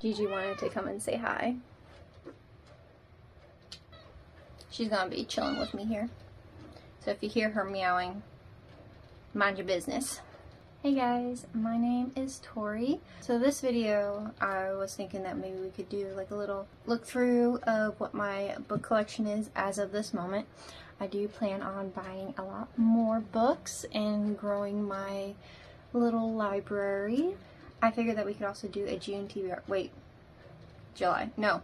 Gigi wanted to come and say hi. She's gonna be chilling with me here. So if you hear her meowing, mind your business. Hey guys, my name is Tori. So this video, I was thinking that maybe we could do like a little look through of what my book collection is as of this moment. I do plan on buying a lot more books and growing my little library. I figured that we could also do a June TBR. Wait, July. No.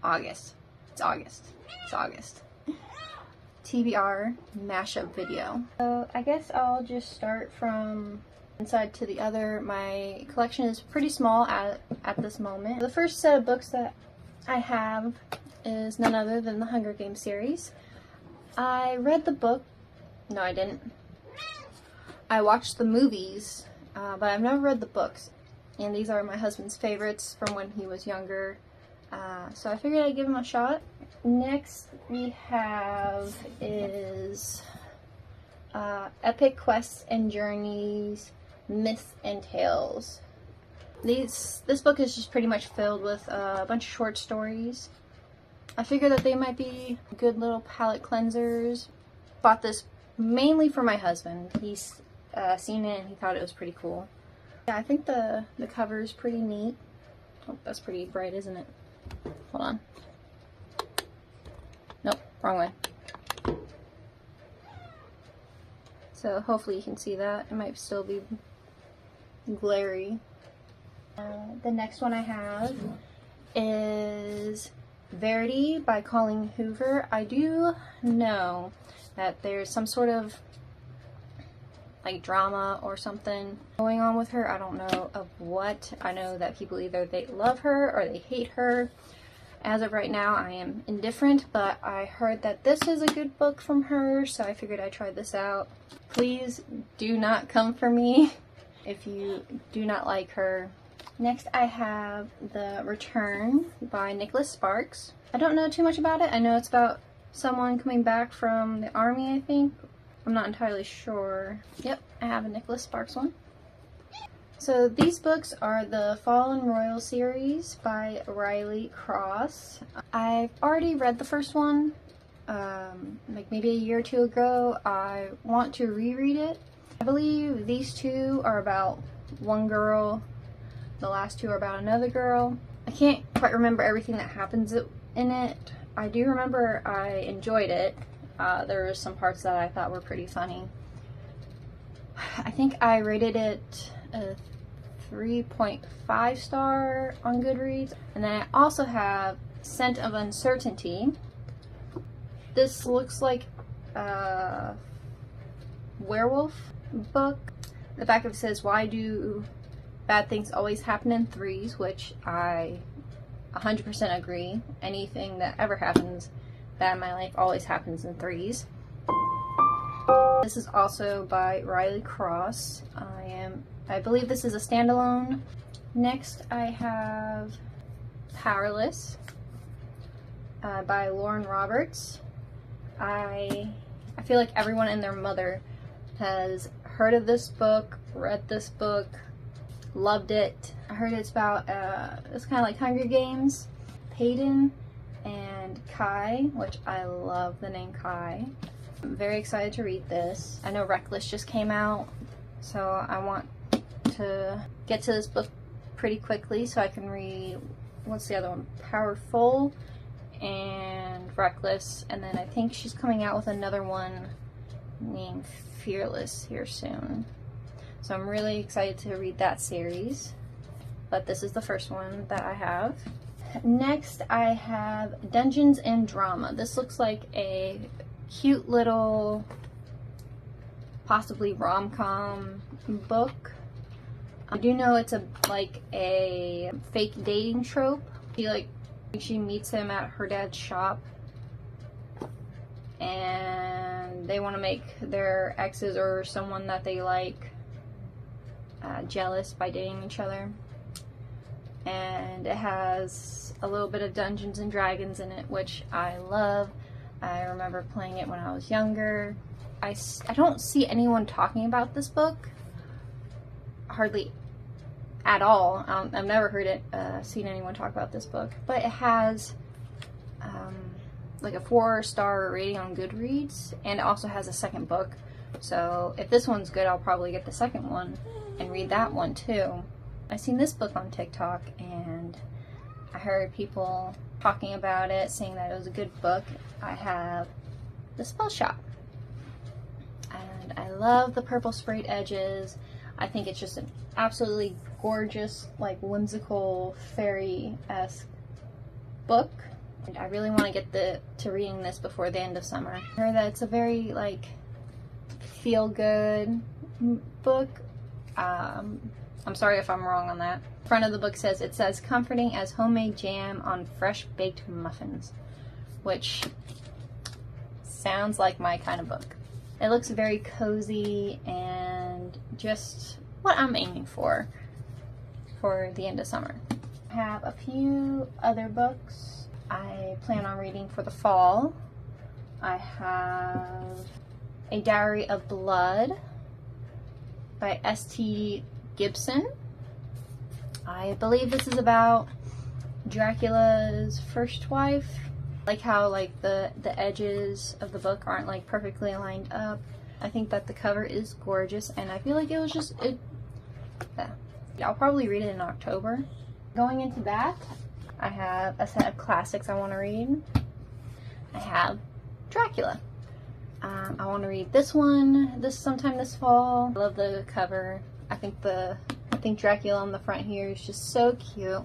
August. It's August. It's August. TBR mashup video. So I guess I'll just start from one side to the other. My collection is pretty small at this moment. The first set of books that I have is none other than the Hunger Games series. I read the book. No, I didn't. I watched the movies, but I've never read the books. And these are my husband's favorites from when he was younger. So I figured I'd give him a shot. Next we have is Epic Quests and Journeys, Myths and Tales. This book is just pretty much filled with a bunch of short stories. I figured that they might be good little palate cleansers. Bought this mainly for my husband. He's seen it and he thought it was pretty cool. Yeah, I think the cover is pretty neat. Oh, that's pretty bright, isn't it? Hold on. Nope, wrong way. So hopefully you can see that. It might still be glary. The next one I have is Verity by Colleen Hoover. I do know that there's some sort of like drama or something going on with her. I don't know of what. I know that people either they love her or they hate her. As of right now, I am indifferent, but I heard that this is a good book from her, so I figured I'd try this out. Please do not come for me if you do not like her. Next, I have The Return by Nicholas Sparks. I don't know too much about it. I know it's about someone coming back from the army, I think. I'm not entirely sure. Yep, I have a Nicholas Sparks one. So these books are the Fallen Royal series by Riley Cross. I've already read the first one, like maybe a year or two ago. I want to reread it. I believe these two are about one girl. The last two are about another girl. I can't quite remember everything that happens in it. I do remember I enjoyed it. There were some parts that I thought were pretty funny. I think I rated it a 3.5 star on Goodreads. And then I also have Scent of Uncertainty. This looks like a werewolf book. The back of it says, "Why do bad things always happen in threes?" Which I 100% agree. Anything that ever happens bad in my life always happens in threes. This is also by Riley Cross. I believe this is a standalone. Next I have Powerless by Lauren Roberts. I feel like everyone and their mother has heard of this book, read this book, loved it. I heard it's about, it's kind of like Hunger Games. Peyton and Kai, which I love the name Kai. I'm very excited to read this. I know Reckless just came out, so I want to get to this book pretty quickly so I can read, what's the other one? Powerful and Reckless, and then I think she's coming out with another one named Fearless here soon. So I'm really excited to read that series, but this is the first one that I have. Next I have Dungeons and Drama. This looks like a cute little, possibly rom-com book. I do know it's like a fake dating trope. She meets him at her dad's shop and they want to make their exes or someone that they like jealous by dating each other. And it has a little bit of Dungeons and Dragons in it, which I love. I remember playing it when I was younger. I don't see anyone talking about this book hardly at all. I've never heard it, seen anyone talk about this book, but it has like a 4-star rating on Goodreads, and it also has a second book. So if this one's good, I'll probably get the second one and read that one too. I seen this book on TikTok, and I heard people talking about it, saying that it was a good book. I have The Spell Shop, and I love the purple sprayed edges. I think it's just an absolutely gorgeous, like whimsical, fairy-esque book. And I really want to get to reading this before the end of summer. I heard that it's a very like feel-good book. I'm sorry if I'm wrong on that. The front of the book says, it says comforting as homemade jam on fresh baked muffins, which sounds like my kind of book. It looks very cozy and just what I'm aiming for the end of summer. I have a few other books I plan on reading for the fall. I have A Diary of Blood by S.T. Gibson. I believe this is about Dracula's first wife. Like how like the edges of the book aren't like perfectly lined up. I think that the cover is gorgeous, and I feel like it was just yeah. I'll probably read it in October. Going into that, I have a set of classics I want to read. I have Dracula. I want to read this one sometime this fall. I love the cover. I think Dracula on the front here is just so cute.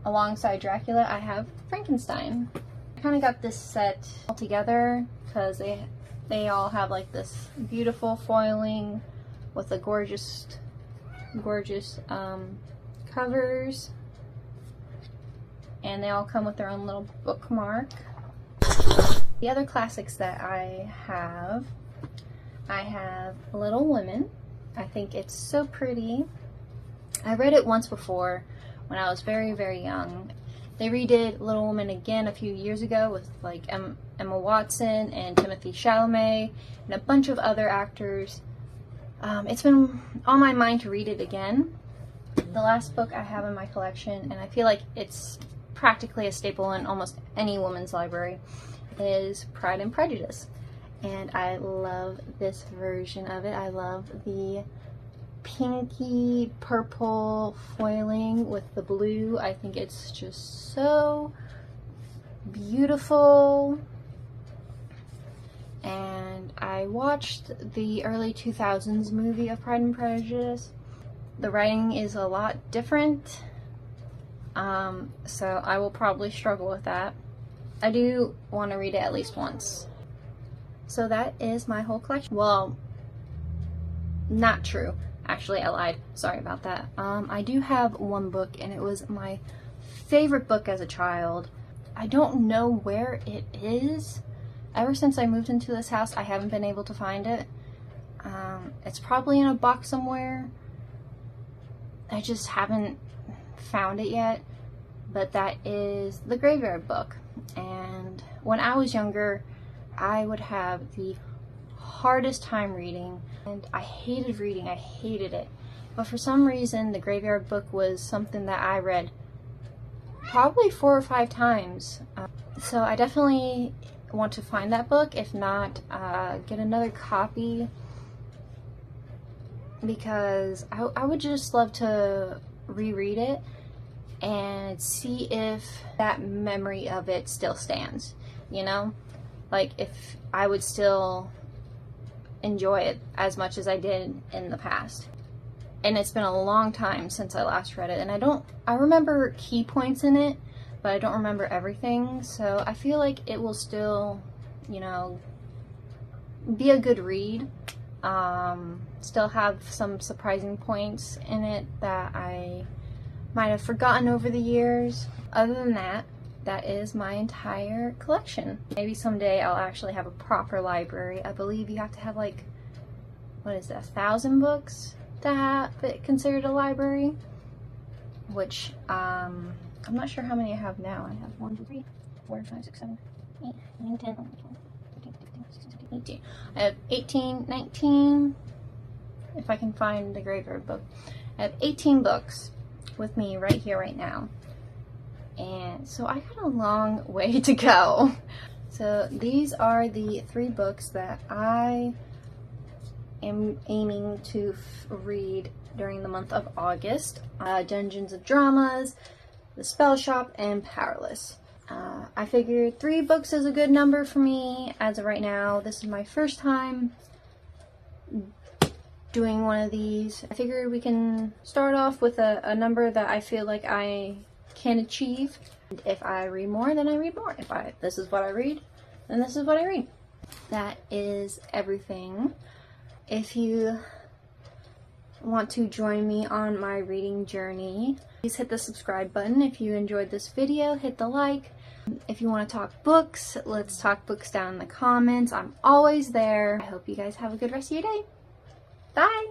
Alongside Dracula, I have Frankenstein. I kind of got this set all together because they all have like this beautiful foiling with the gorgeous covers, and they all come with their own little bookmark. The other classics that I have Little Women. I think it's so pretty. I read it once before when I was very, very young. They redid Little Women again a few years ago with like Emma Watson and Timothée Chalamet and a bunch of other actors. It's been on my mind to read it again. The last book I have in my collection, and I feel like it's practically a staple in almost any woman's library, is Pride and Prejudice. And I love this version of it. I love the pinky purple foiling with the blue. I think it's just so beautiful. And I watched the early 2000s movie of Pride and Prejudice. The writing is a lot different, so I will probably struggle with that. I do want to read it at least once. So that is my whole collection. Well, not true. Actually, I lied. Sorry about that. I do have one book, and it was my favorite book as a child. I don't know where it is. Ever since I moved into this house, I haven't been able to find it. It's probably in a box somewhere. I just haven't found it yet. But that is The Graveyard Book. And when I was younger, I would have the hardest time reading, and I hated reading. I hated it. But for some reason, The Graveyard Book was something that I read probably 4 or 5 times. So I definitely want to find that book. If not, get another copy, because I would just love to reread it and see if that memory of it still stands, you know? Like if I would still enjoy it as much as I did in the past. And it's been a long time since I last read it, and I remember key points in it, but I don't remember everything, so I feel like it will still, you know, be a good read. Still have some surprising points in it that I might have forgotten over the years. Other than that, that is my entire collection. Maybe someday I'll actually have a proper library. I believe you have to have like, what is that, 1,000 books to have it considered a library, which I'm not sure how many I have now. I have 1, 2, 3, 4, 5, 6, 7, 8, 9, 10, 11, 12, 13, 14, 15, 16, 17, 18, 19. if I can find the graveyard book. I have 18 books with me right here, right now. And so I got a long way to go. So these are the 3 books that I am aiming to read during the month of August. Dungeons of Dramas, The Spell Shop, and Powerless. I figured 3 books is a good number for me as of right now. This is my first time doing one of these. I figured we can start off with a number that I feel like I can achieve. If I read more, then I read more. If this is what I read, then this is what I read. That is everything. If you want to join me on my reading journey, please hit the subscribe button. If you enjoyed this video, hit the like. If you want to talk books, let's talk books down in the comments. I'm always there. I hope you guys have a good rest of your day. Bye!